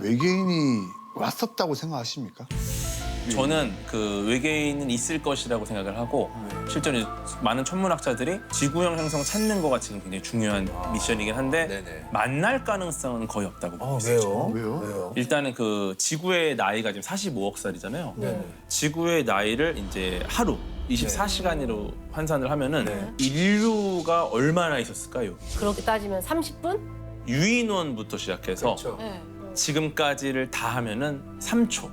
외계인이 왔었다고 생각하십니까? 저는 그 외계인은 있을 것이라고 생각을 하고 실제로 많은 천문학자들이 지구형 행성 찾는 거가 지금 굉장히 중요한 미션이긴 한데 네네. 만날 가능성은 거의 없다고 보고 있어요. 왜요? 왜요? 일단은 그 지구의 나이가 지금 45억 살이잖아요. 네네. 지구의 나이를 이제 하루 24시간으로 환산을 하면은 네. 인류가 얼마나 있었을까요? 그렇게 따지면 30분? 유인원부터 시작해서 그렇죠. 네. 지금까지를 다 하면은 3초.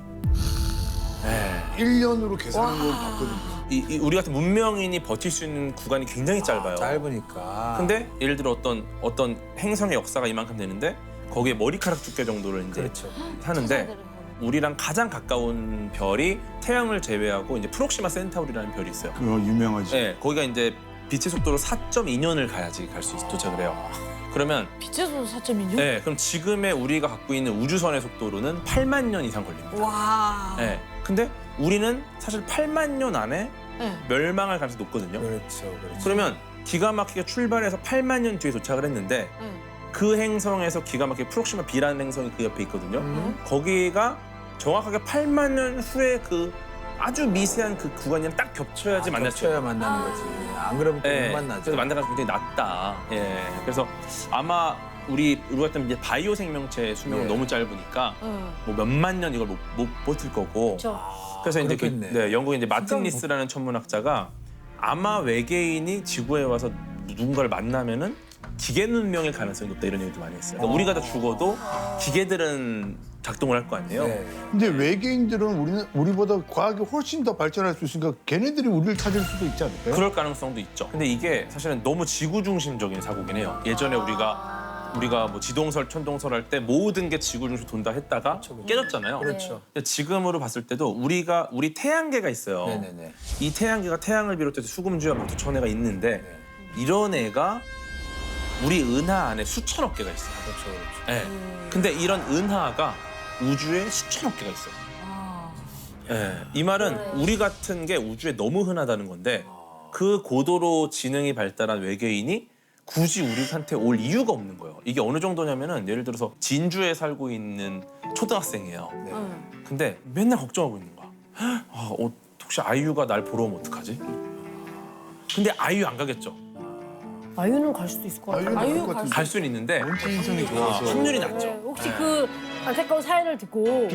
네. 1년으로 계산한 걸 봤거든요. 우리 같은 문명인이 버틸 수 있는 구간이 굉장히 짧아요. 짧으니까. 근데 예를 들어 어떤 행성의 역사가 이만큼 되는데 거기에 머리카락 두께 정도를 이제 그렇죠. 하는데 우리랑 가장 가까운 별이 태양을 제외하고 이제 프록시마 센타우리라는 별이 있어요. 그거 유명하지. 네, 거기가 이제 빛의 속도로 4.2년을 가야지 갈 수 도착을 해요. 그러면 빛의 속도 4.2년? 네, 그럼 지금의 우리가 갖고 있는 우주선의 속도로는 8만 년 이상 걸립니다. 와. 네, 근데 우리는 사실 8만 년 안에 네. 멸망할 가능성이 높거든요. 그렇죠. 그러면 기가 막히게 출발해서 8만 년 뒤에 도착을 했는데 네. 그 행성에서 기가 막히게 프록시마 B라는 행성이 그 옆에 있거든요. 거기가 정확하게 8만 년 후에 그 아주 미세한 그 구간이랑 딱 겹쳐야지 만날 수 겹쳐야 있어요. 만나는 거지. 안 그러면 또 못 네, 만나죠. 그래서 만날 가능성이 굉장히 낮다. 예, 그래서 아마 우리 같은 이제 바이오 생명체 수명은 예. 너무 짧으니까 네. 뭐 몇만 년 이걸 못 버틸 거고. 그렇죠. 그래서 이제 그렇겠네. 영국의 이제 마틴 리스라는 천문학자가 아마 외계인이 지구에 와서 누군가를 만나면은 기계 문명일 가능성이 높다 이런 얘기도 많이 했어요. 그러니까 우리가 다 죽어도 기계들은 작동을 할 거 아니에요. 네. 근데 외계인들은 우리보다 과학이 훨씬 더 발전할 수 있으니까 걔네들이 우리를 찾을 수도 있지 않을까요? 그럴 가능성도 있죠. 근데 이게 사실은 너무 지구 중심적인 사고긴 해요. 예전에 우리가 뭐 지동설, 천동설 할 때 모든 게 지구 중심 돈다 했다가 깨졌잖아요. 그렇죠. 근데 지금으로 봤을 때도 우리 태양계가 있어요. 네네네. 이 태양계가 태양을 비롯해서 수금주와 목토천해가 있는데 이런 애가 우리 은하 안에 수천억 개가 있어요. 그렇죠. 그렇죠. 네. 근데 이런 은하가 우주에 수천억 개가 있어요. 네. 이 말은 우리 같은 게 우주에 너무 흔하다는 건데 그 고도로 지능이 발달한 외계인이 굳이 우리한테 올 이유가 없는 거예요. 이게 어느 정도냐면은 예를 들어서 진주에 살고 있는 초등학생이에요. 네. 근데 맨날 걱정하고 있는 거야. 혹시 아이유가 날 보러 오면 어떡하지? 근데 아이유 안 가겠죠. 아유는 갈 수도 있을 것 같아요. 아이유 것 같은데. 갈 수는 있는데 원체 인성이 좋아서 확률이 네, 낮죠. 혹시 그 안타까운 사연을 듣고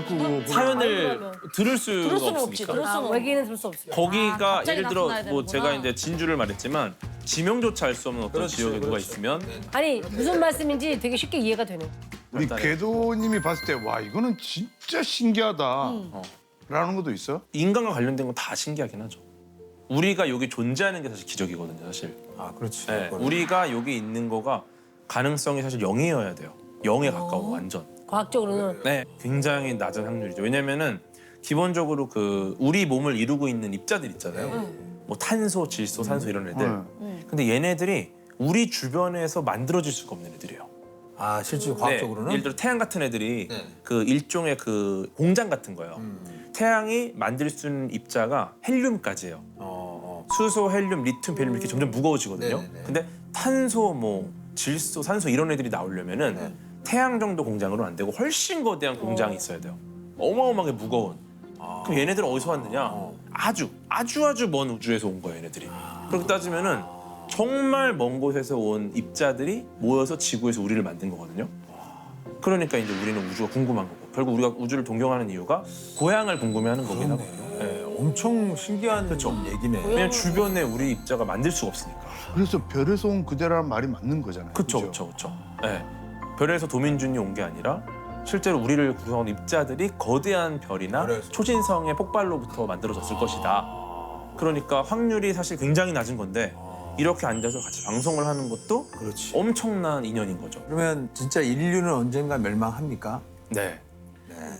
사연을 들을 수가 들을 수는 없지. 없으니까. 들을 수는 없지. 외계인은 들을 수 없어요. 거기가 갑자기 예를 들어 나타나야 뭐 되는구나. 제가 이제 진주를 말했지만 지명조차 알 수 없는 어떤 그렇죠, 지역에 누가 그렇죠. 있으면 아니 무슨 말씀인지 되게 쉽게 이해가 되네요. 우리 발달해. 궤도님이 봤을 때 와 이거는 진짜 신기하다 라는 것도 있어요? 인간과 관련된 건 다 신기하긴 하죠. 우리가 여기 존재하는 게 사실 기적이거든요, 사실. 아, 그렇지. 네, 우리가 여기 있는 거가 가능성이 사실 0이어야 돼요. 0에 가까워 완전. 과학적으로는 네, 굉장히 낮은 확률이죠. 왜냐면은 기본적으로 그 우리 몸을 이루고 있는 입자들 있잖아요. 뭐 탄소, 질소, 산소 이런 애들. 근데 얘네들이 우리 주변에서 만들어질 수가 없는 애들이에요. 아, 실제 과학적으로는? 네, 예를 들어 태양 같은 애들이 네. 그 일종의 그 공장 같은 거예요. 태양이 만들 수 있는 입자가 헬륨까지예요. 수소, 헬륨, 리튬, 베릴륨 이렇게 점점 무거워지거든요. 네네네. 근데 탄소, 뭐 질소, 산소 이런 애들이 나오려면은 네. 태양 정도 공장으로는 안 되고 훨씬 거대한 공장이 있어야 돼요. 어마어마하게 무거운. 그럼 얘네들은 어디서 왔느냐? 아주 먼 우주에서 온 거예요, 얘네들이. 그렇게 따지면은 정말 먼 곳에서 온 입자들이 모여서 지구에서 우리를 만든 거거든요. 그러니까 이제 우리는 우주가 궁금한 거고 결국 우리가 우주를 동경하는 이유가 고향을 궁금해하는 거긴 하거든요. 네. 엄청 신기한 얘기네. 왜냐면 주변에 우리 입자가 만들 수가 없으니까. 그래서 별에서 온 그대라는 말이 맞는 거잖아요. 그렇죠. 네. 별에서 도민준이 온 게 아니라 실제로 우리를 구성하는 입자들이 거대한 별이나 별에서. 초신성의 폭발로부터 만들어졌을 것이다. 그러니까 확률이 사실 굉장히 낮은 건데 이렇게 앉아서 같이 방송을 하는 것도 그렇지. 엄청난 인연인 거죠. 그러면 진짜 인류는 언젠가 멸망합니까? 네.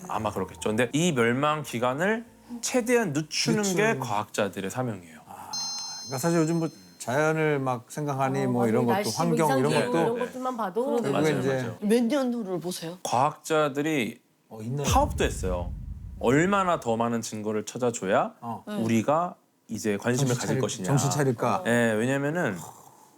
아마 그렇겠죠. 근데 이 멸망 기간을 최대한 늦추는 게 과학자들의 사명이에요. 그러니까 사실 요즘 뭐 자연을 막 생각하니 뭐 이런 것도 날씨, 환경 이런 이상기후 것도 이런 것들만 봐도 결국에 이제 몇 년 후를 보세요? 과학자들이 있네. 파업도 했어요. 얼마나 더 많은 증거를 찾아줘야 우리가 이제 관심을 가질 것이냐. 정신 차릴까? 네, 왜냐면은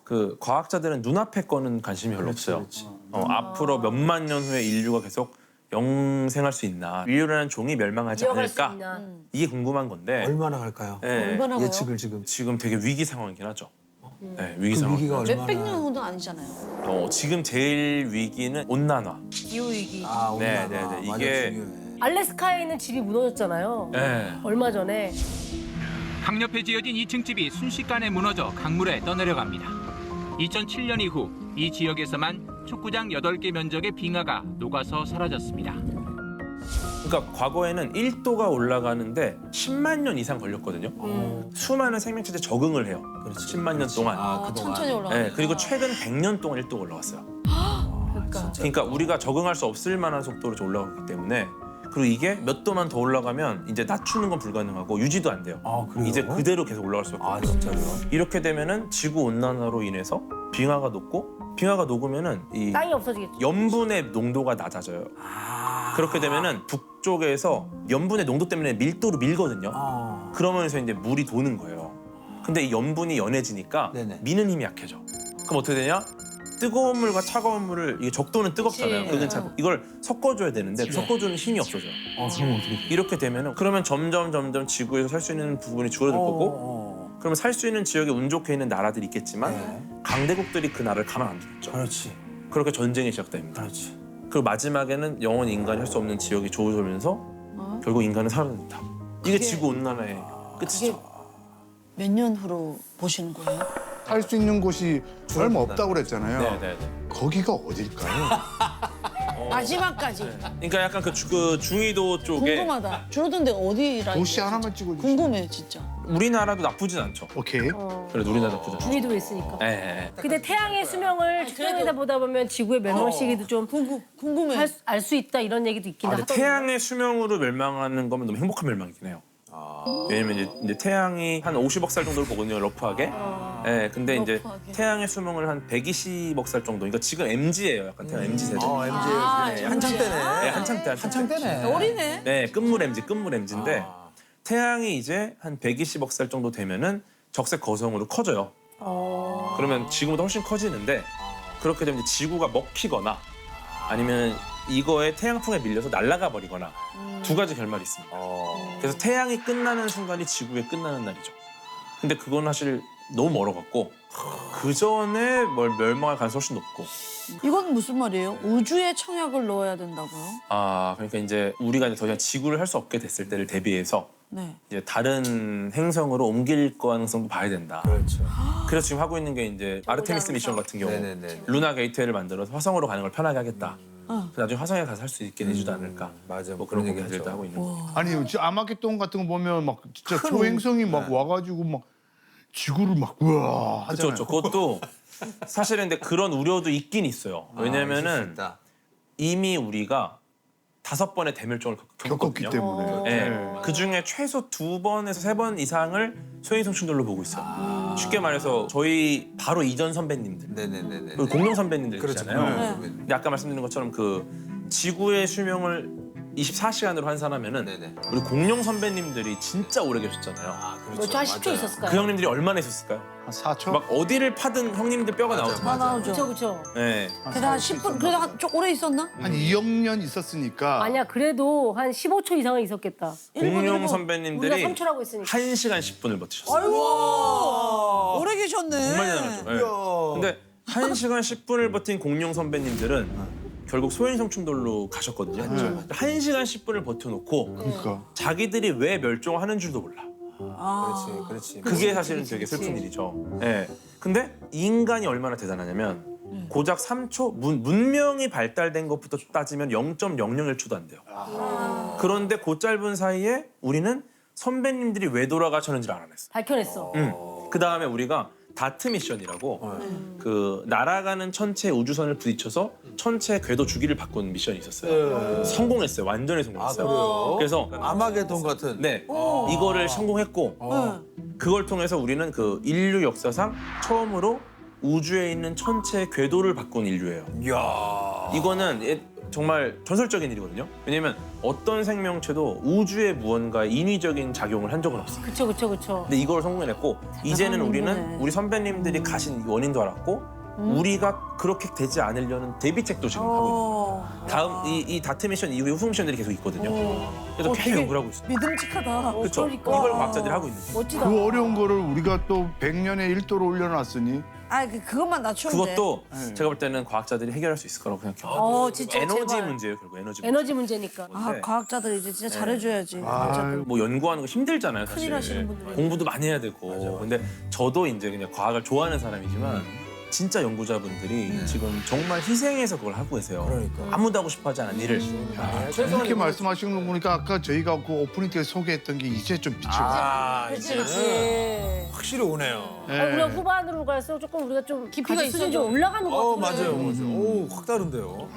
그 과학자들은 눈앞에 거는 관심이 별로 없어요. 앞으로 몇만 년 후에 인류가 계속 영생할 수 있나? 인류라는 종이 멸망하지 이어갈 수 않을까? 있나. 이게 궁금한 건데 얼마나 갈까요? 예, 얼마나 가요? 예측을 지금. 지금 되게 위기 상황이긴 하죠. 네, 위기 그 상황. 위기가 얼마나. 몇백 년 후는 아니잖아요. 지금 제일 위기는 온난화. 기후 위기. 아, 네, 온난화. 네, 네. 맞아, 이게- 중요해. 알래스카에 있는 집이 무너졌잖아요. 네. 얼마 전에. 강옆에 지어진 2층 집이 순식간에 무너져 강물에 떠내려갑니다. 2007년 이후 이 지역에서만 축구장 8개 면적의 빙하가 녹아서 사라졌습니다. 그러니까 과거에는 1도가 올라가는데 10만 년 이상 걸렸거든요. 수많은 생명체들이 적응을 해요. 10만 년 동안. 아, 그동안. 천천히 올라가요. 네, 그리고 최근 100년 동안 1도가 올라왔어요. 그러니까. 그러니까 우리가 적응할 수 없을 만한 속도로 올라가기 때문에 그리고 이게 몇 도만 더 올라가면 이제 낮추는 건 불가능하고 유지도 안 돼요. 아, 그래요? 이제 그대로 계속 올라갈 수밖에 아, 없어요. 진짜로요? 이렇게 되면은 지구 온난화로 인해서 빙하가 녹고 빙하가 녹으면은 이 땅이 없어지겠죠. 염분의 농도가 낮아져요. 아. 그렇게 되면은 북쪽에서 염분의 농도 때문에 밀도로 밀거든요. 아. 그러면서 이제 물이 도는 거예요. 근데 이 염분이 연해지니까 네네. 미는 힘이 약해져. 그럼 어떻게 되냐? 뜨거운 물과 차가운 물을 이게 적도는 뜨겁잖아요. 그치. 그건 이걸 섞어줘야 되는데 그 섞어주는 힘이 없어져요. 그럼 어떻게 돼? 이렇게 되면은 그러면 점점 지구에서 살 수 있는 부분이 줄어들 거고 그러면 살 수 있는 지역에 운 좋게 있는 나라들이 있겠지만 네. 강대국들이 그 나라를 가만 안 두겠죠. 그렇지. 그렇게 전쟁이 시작됩니다. 그렇지. 그리고 마지막에는 영원히 인간이 할 수 없는 지역이 좋아지면서 결국 인간은 사라진다. 이게 지구 온난화의 끝이죠. 몇 년 후로 보시는 거예요? 살 수 있는 곳이 얼마 없다고 그랬잖아요. 네네네. 거기가 어딜까요? 마지막까지. 그러니까 약간 그 중위도 쪽에 궁금하다. 줄어든 데가 어디 라인? 도시 하나만 찍어주시면. 궁금해 진짜. 우리나라도 나쁘진 않죠. 오케이. 그래도 우리나라 나쁘지 않죠. 중위도에 있으니까. 예, 예. 근데 태양의 수명을 측정해다 보다 보면 지구의 멸망 시기도 좀 궁금해. 알 수 있다 이런 얘기도 있긴 근데 하더라고요. 태양의 수명으로 멸망하는 거면 너무 행복한 멸망이긴 해요. 왜냐면 이제 태양이 한 50억 살 정도를 보거든요, 러프하게. 예, 근데 이제 러프하게. 태양의 수명을 한 120억 살 정도. 그러니까 지금 MG예요, 약간 태양 MG 세대. MJ 한창 때네. 네, 한창 때. 어리네. 네, 끝물 MG인데 태양이 이제 한 120억 살 정도 되면은 적색 거성으로 커져요. 그러면 지금보다 훨씬 커지는데 그렇게 되면 이제 지구가 먹히거나 아니면 이거에 태양풍에 밀려서 날아가 버리거나 두 가지 결말이 있습니다. 그래서 태양이 끝나는 순간이 지구의 끝나는 날이죠. 근데 그건 사실 너무 멀어갖고 그 전에 멸망할 가능성이 훨씬 높고. 이건 무슨 말이에요? 우주에 청약을 넣어야 된다고요? 아, 그러니까 이제 우리가 이제 더 이상 지구를 할 수 없게 됐을 때를 대비해서 네. 이제 다른 행성으로 옮길 가능성도 봐야 된다. 그렇죠. 그래서 지금 하고 있는 게 이제 아르테미스 미션 같은 경우 네네네. 루나 게이트웨이를 만들어서 화성으로 가는 걸 편하게 하겠다. 그래서 나중에 화성에 가서 할 수 있게 해주지 않을까. 맞아. 뭐 그런 그런 얘기 얘기들도 하죠. 하고 있는 거. 아니 지금 아마겟돈 같은 거 보면 막 진짜 초행성이 막 와가지고 막 지구를 막 우와 그렇죠, 하잖아요. 그것도 사실은 근데 그런 우려도 있긴 있어요. 있을 수 왜냐면은 있다. 이미 우리가 5번의 대멸종을 겪었기 겪었거든요. 때문에. 네. 그 중에 최소 2번에서 3번 이상을 소행성 충돌로 보고 있어요. 쉽게 말해서 저희 바로 이전 선배님들, 네네네네. 그리고 공룡 선배님들 그렇죠. 있잖아요. 네. 근데 아까 말씀드린 것처럼 그 지구의 수명을 24시간으로 환산하면은 네네. 우리 공룡 선배님들이 진짜 오래 계셨잖아요. 그렇죠. 한 10초 있었을까요? 그 형님들이 얼마나 있었을까요? 한 4초? 막 어디를 파든 형님들 뼈가 나오죠. 다 나오죠. 그렇죠. 네. 게다가 10분 그래도 좀 오래 있었나? 한 2억 년 있었으니까 아니야 그래도 한 15초 이상은 있었겠다. 공룡 우리가 선배님들이 3초라고 했으니까. 1시간 10분을 버티셨어요. 아이고 오래 계셨네. 정말 대단하죠. 네. 근데 1시간 10분을 버틴 공룡 선배님들은 결국 소행성 충돌로 가셨거든요. 1시간 10분을 버텨놓고 그러니까 자기들이 왜 멸종하는 줄도 몰라. 그렇지. 그게 사실은 되게 슬픈 일이죠. 네. 근데 인간이 얼마나 대단하냐면 고작 3초 문명이 발달된 것부터 따지면 0.001초도 안 돼요. 그런데 그 짧은 사이에 우리는 선배님들이 왜 돌아가셨는지를 알아냈어. 밝혀냈어. 그 다음에 우리가 다트 미션이라고 그 날아가는 천체 우주선을 부딪혀서 천체 궤도 주기를 바꾸는 미션이 있었어요. 성공했어요. 완전히 성공했어요. 그래요? 그래서 아마겟돈 같은. 네 이거를 성공했고 그걸 통해서 우리는 그 인류 역사상 처음으로 우주에 있는 천체 궤도를 바꾼 인류예요. 이야. 이거는 정말 전설적인 일이거든요. 왜냐면 어떤 생명체도 우주에 무언가 인위적인 작용을 한 적은 없어요. 그쵸. 근데 이걸 성공해냈고 이제는 우리는 우리 선배님들이 가신 원인도 알았고 우리가 그렇게 되지 않으려는 대비책도 지금 하고 있는 거예요. 다음 이 다트 미션 이후에 후속 미션들이 계속 있거든요. 그래서 계속 되게 연구를 하고 있어요. 믿음직하다. 그렇죠. 그러니까. 이걸 과학자들이 하고 있는 거예요. 멋지다. 그 어려운 거를 우리가 또 100년에 1도로 올려놨으니 아, 그것만 낮추면 돼. 그것도 제가 볼 때는 과학자들이 해결할 수 있을 거라고 생각해요. 진짜 에너지 제발. 문제예요, 결국 에너지 문제. 에너지 문제니까. 아, 과학자들 이제 진짜 잘해줘야지. 뭐 연구하는 거 힘들잖아요, 사실. 큰일 하시는 분들이. 공부도 많이 해야 되고. 근데 저도 이제 그냥 과학을 좋아하는 사람이지만 진짜 연구자분들이 지금 정말 희생해서 그걸 하고 계세요. 아무도 하고 싶어하지 않은 일을. 이렇게 말씀하시는 거 보니까 아까 저희가 그 오프닝 때 소개했던 게 이제 좀 빛을 그렇지, 그렇지. 확실히 오네요. 우리가 후반으로 갈수록 조금 우리가 좀 깊이가 가치 수준이 있어져. 좀 올라가는 것 같아요. 맞아요. 오, 확 다른데요.